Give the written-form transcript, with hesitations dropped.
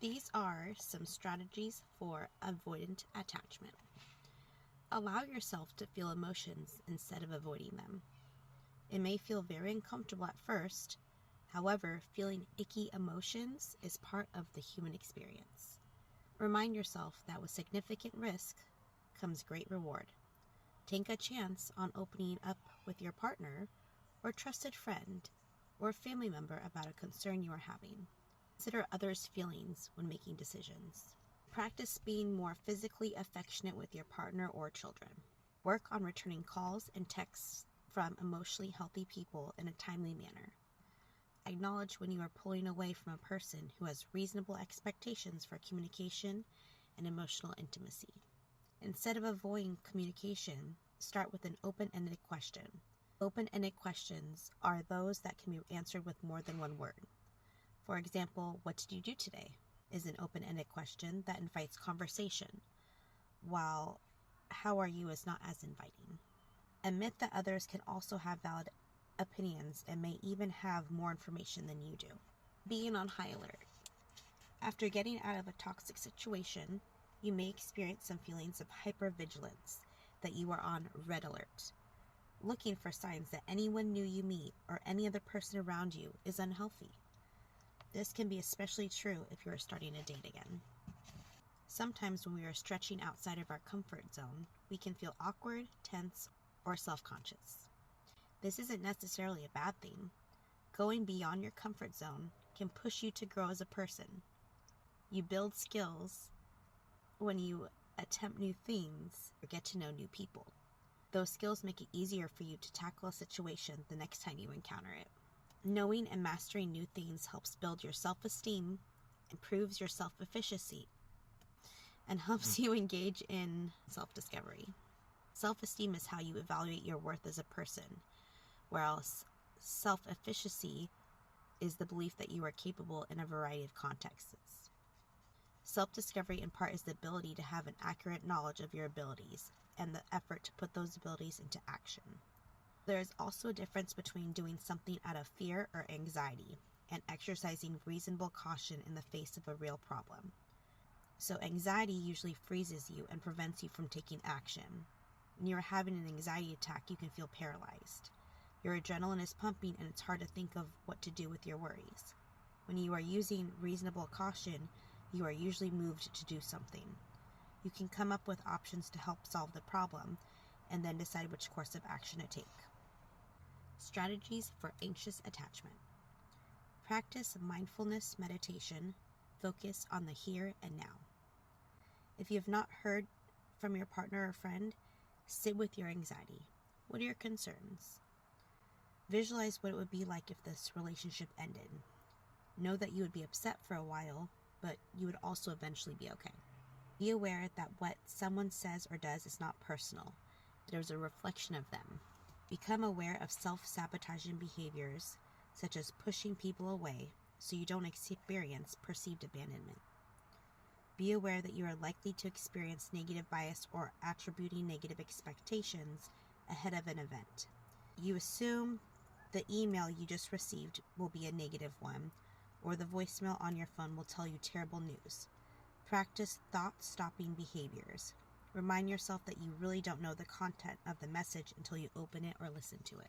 These are some strategies for avoidant attachment. Allow yourself to feel emotions instead of avoiding them. It may feel very uncomfortable at first. However, feeling icky emotions is part of the human experience. Remind yourself that with significant risk comes great reward. Take a chance on opening up with your partner or trusted friend or family member about a concern you are having. Consider others' feelings when making decisions. Practice being more physically affectionate with your partner or children. Work on returning calls and texts from emotionally healthy people in a timely manner. Acknowledge when you are pulling away from a person who has reasonable expectations for communication and emotional intimacy. Instead of avoiding communication, start with an open-ended question. Open-ended questions are those that can be answered with more than one word. For example, what did you do today? Is an open-ended question that invites conversation, while how are you is not as inviting. Admit that others can also have valid opinions and may even have more information than you do. Being on high alert. After getting out of a toxic situation, you may experience some feelings of hypervigilance, that you are on red alert, looking for signs that anyone new you meet or any other person around you is unhealthy. This can be especially true if you are starting a date again. Sometimes when we are stretching outside of our comfort zone, we can feel awkward, tense, or self-conscious. This isn't necessarily a bad thing. Going beyond your comfort zone can push you to grow as a person. You build skills when you attempt new things or get to know new people. Those skills make it easier for you to tackle a situation the next time you encounter it. Knowing and mastering new things helps build your self-esteem, improves your self-efficacy, and helps you engage in self-discovery. Self-esteem is how you evaluate your worth as a person, whereas self-efficacy is the belief that you are capable in a variety of contexts. Self-discovery in part is the ability to have an accurate knowledge of your abilities and the effort to put those abilities into action. There is also a difference between doing something out of fear or anxiety and exercising reasonable caution in the face of a real problem. So anxiety usually freezes you and prevents you from taking action. When you are having an anxiety attack, you can feel paralyzed. Your adrenaline is pumping and it's hard to think of what to do with your worries. When you are using reasonable caution, you are usually moved to do something. You can come up with options to help solve the problem and then decide which course of action to take. Strategies for anxious attachment. Practice mindfulness meditation. Focus on the here and now. If you have not heard from your partner or friend, sit with your anxiety. What are your concerns? Visualize what it would be like if this relationship ended. Know that you would be upset for a while, but you would also eventually be okay. Be aware that what someone says or does is not personal. There's a reflection of them. Become aware of self-sabotaging behaviors, such as pushing people away, so you don't experience perceived abandonment. Be aware that you are likely to experience negative bias or attributing negative expectations ahead of an event. You assume the email you just received will be a negative one, or the voicemail on your phone will tell you terrible news. Practice thought-stopping behaviors. Remind yourself that you really don't know the content of the message until you open it or listen to it.